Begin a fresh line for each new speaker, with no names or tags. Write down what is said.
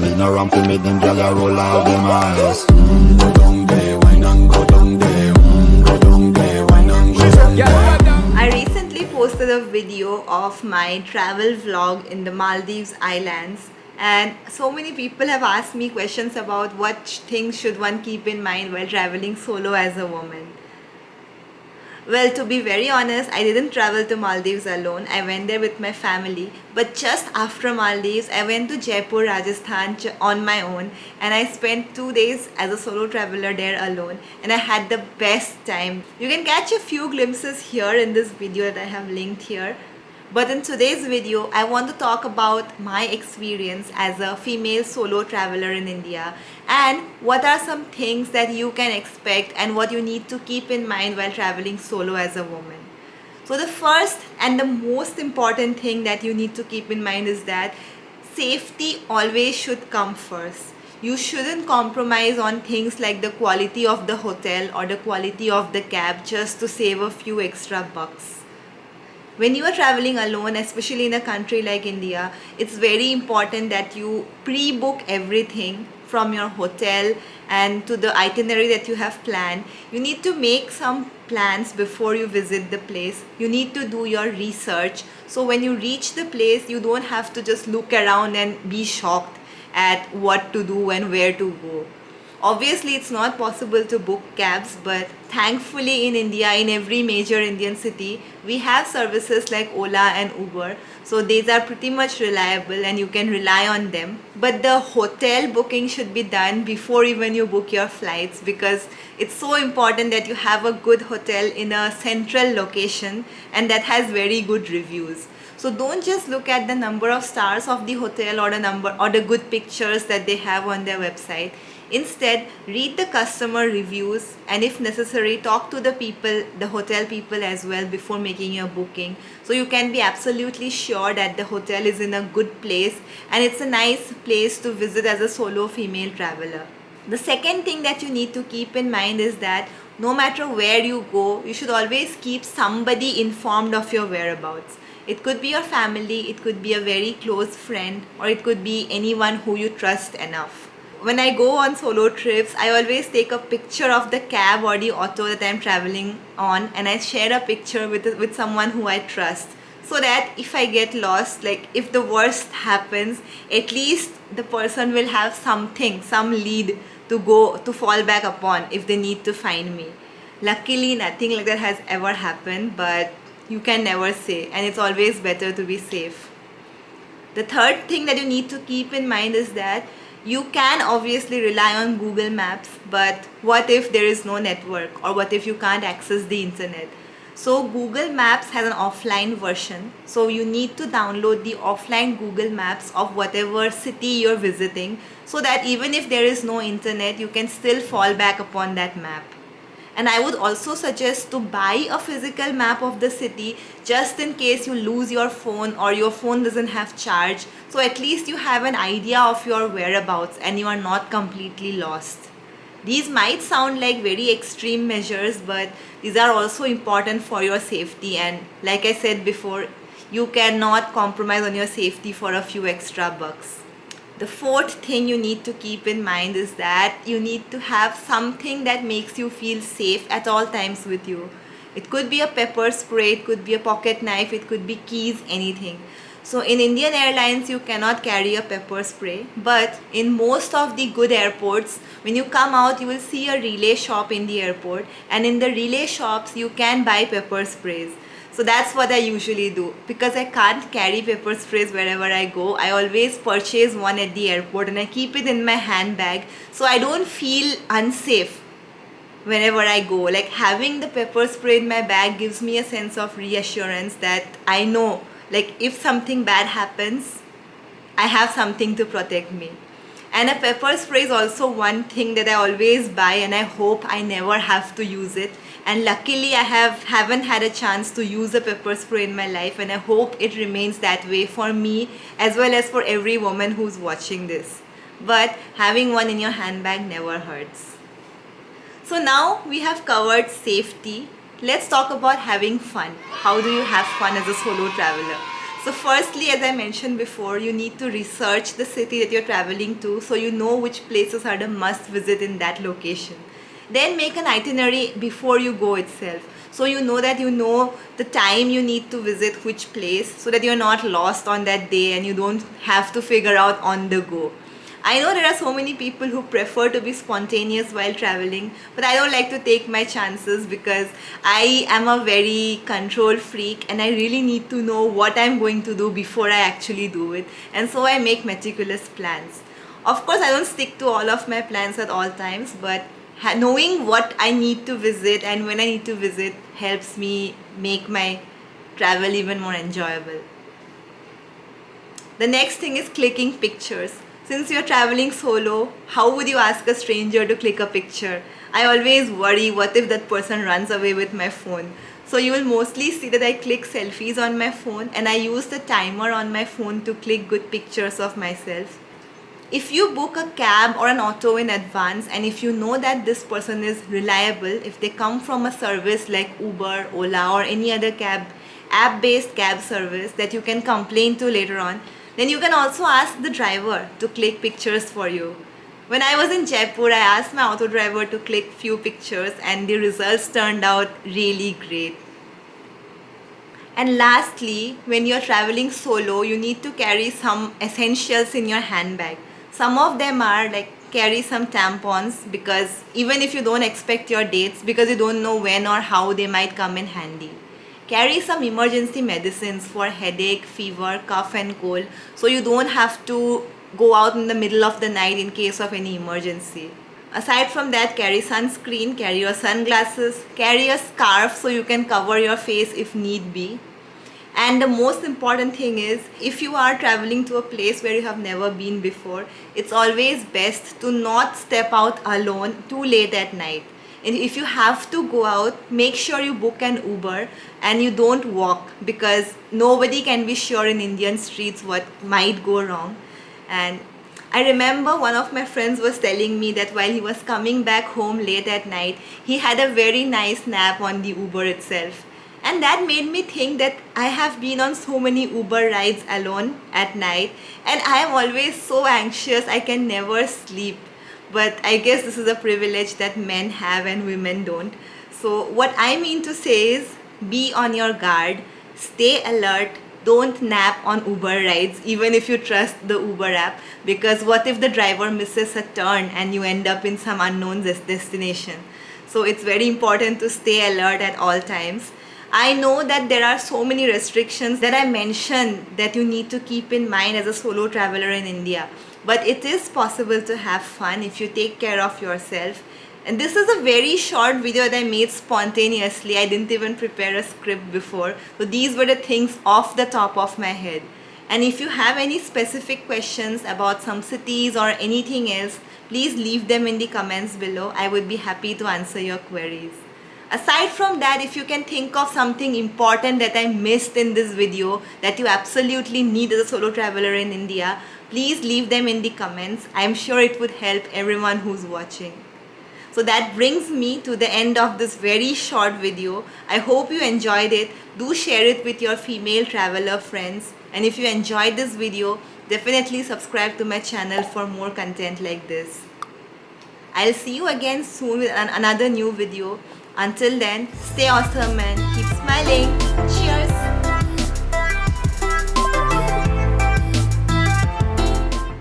me no ramp to make them gyal a roll out them eyes. Go down there, wine and go down there. Go down there, wine and go down there.
I recently posted a video of my travel vlog in the Maldives Islands, and so many people have asked me questions about what things should one keep in mind while traveling solo as a woman. Well, to be very honest, I didn't travel to Maldives alone. I went there with my family. But just after Maldives, I went to Jaipur, Rajasthan on my own. And I spent 2 days as a solo traveler there alone. And I had the best time. You can catch a few glimpses here in this video that I have linked here. But in today's video, I want to talk about my experience as a female solo traveler in India and what are some things that you can expect and what you need to keep in mind while traveling solo as a woman. So the first and the most important thing that you need to keep in mind is that safety always should come first. You shouldn't compromise on things like the quality of the hotel or the quality of the cab just to save a few extra bucks. When you are traveling alone, especially in a country like India, it's very important that you pre-book everything from your hotel and to the itinerary that you have planned. You need to make some plans before you visit the place. You need to do your research. So when you reach the place, you don't have to just look around and be shocked at what to do and where to go. Obviously, it's not possible to book cabs, but thankfully in India, in every major Indian city, we have services like Ola and Uber. So these are pretty much reliable and you can rely on them. But the hotel booking should be done before even you book your flights, because it's so important that you have a good hotel in a central location and that has very good reviews. So don't just look at the number of stars of the hotel or the good pictures that they have on their website. Instead, read the customer reviews and if necessary, talk to the people, the hotel people as well before making your booking. So you can be absolutely sure that the hotel is in a good place and it's a nice place to visit as a solo female traveler. The second thing that you need to keep in mind is that no matter where you go, you should always keep somebody informed of your whereabouts. It could be your family, it could be a very close friend, or it could be anyone who you trust enough. When I go on solo trips, I always take a picture of the cab or the auto that I'm traveling on and I share a picture with someone who I trust. So that if I get lost, like if the worst happens, at least the person will have something, some lead to fall back upon if they need to find me. Luckily, nothing like that has ever happened, but you can never say, and it's always better to be safe. The third thing that you need to keep in mind is that you can obviously rely on Google Maps, but what if there is no network or what if you can't access the internet? So Google Maps has an offline version. So you need to download the offline Google Maps of whatever city you're visiting so that even if there is no internet, you can still fall back upon that map. And I would also suggest to buy a physical map of the city just in case you lose your phone or your phone doesn't have charge. So at least you have an idea of your whereabouts and you are not completely lost. These might sound like very extreme measures, but these are also important for your safety. And like I said before, you cannot compromise on your safety for a few extra bucks. The fourth thing you need to keep in mind is that you need to have something that makes you feel safe at all times with you. It could be a pepper spray, it could be a pocket knife, it could be keys, anything. So in Indian Airlines, you cannot carry a pepper spray, but in most of the good airports, when you come out, you will see a relay shop in the airport, and in the relay shops, you can buy pepper sprays. So that's what I usually do. Because I can't carry pepper sprays wherever I go, I always purchase one at the airport and I keep it in my handbag so I don't feel unsafe whenever I go. Like having the pepper spray in my bag gives me a sense of reassurance that I know, like if something bad happens, I have something to protect me. And a pepper spray is also one thing that I always buy and I hope I never have to use it. And luckily I haven't had a chance to use a pepper spray in my life, and I hope it remains that way for me as well as for every woman who's watching this. But having one in your handbag never hurts. So now we have covered safety. Let's talk about having fun. How do you have fun as a solo traveler? So firstly, as I mentioned before, you need to research the city that you're traveling to so you know which places are the must visit in that location. Then make an itinerary before you go itself. So you know that you know the time you need to visit which place so that you're not lost on that day and you don't have to figure out on the go. I know there are so many people who prefer to be spontaneous while traveling, but I don't like to take my chances because I am a very control freak and I really need to know what I'm going to do before I actually do it. And so I make meticulous plans. Of course, I don't stick to all of my plans at all times, but knowing what I need to visit and when I need to visit helps me make my travel even more enjoyable. The next thing is clicking pictures. Since you're traveling solo, how would you ask a stranger to click a picture? I always worry, what if that person runs away with my phone? So you will mostly see that I click selfies on my phone and I use the timer on my phone to click good pictures of myself. If you book a cab or an auto in advance and if you know that this person is reliable, if they come from a service like Uber, Ola or any other app-based cab service that you can complain to later on, then you can also ask the driver to click pictures for you. When I was in Jaipur, I asked my auto driver to click few pictures and the results turned out really great. And lastly, when you're traveling solo, you need to carry some essentials in your handbag. Some of them are like carry some tampons because even if you don't expect your dates because you don't know when or how they might come in handy. Carry some emergency medicines for headache, fever, cough and cold so you don't have to go out in the middle of the night in case of any emergency. Aside from that, carry sunscreen, carry your sunglasses, carry a scarf so you can cover your face if need be. And the most important thing is, if you are traveling to a place where you have never been before, it's always best to not step out alone too late at night. And if you have to go out, make sure you book an Uber and you don't walk because nobody can be sure in Indian streets what might go wrong. And I remember one of my friends was telling me that while he was coming back home late at night, he had a very nice nap on the Uber itself. And that made me think that I have been on so many Uber rides alone at night and I am always so anxious I can never sleep. But I guess this is a privilege that men have and women don't. So what I mean to say is be on your guard, stay alert, don't nap on Uber rides even if you trust the Uber app because what if the driver misses a turn and you end up in some unknown destination. So it's very important to stay alert at all times. I know that there are so many restrictions that I mentioned that you need to keep in mind as a solo traveler in India. But it is possible to have fun if you take care of yourself. And this is a very short video that I made spontaneously. I didn't even prepare a script before. So these were the things off the top of my head. And if you have any specific questions about some cities or anything else, please leave them in the comments below. I would be happy to answer your queries. Aside from that, if you can think of something important that I missed in this video that you absolutely need as a solo traveler in India, please leave them in the comments. I'm sure it would help everyone who's watching. So that brings me to the end of this very short video. I hope you enjoyed it. Do share it with your female traveler friends. And if you enjoyed this video, definitely subscribe to my channel for more content like this. I'll see you again soon with another new video. Until then, stay awesome and keep smiling. Cheers!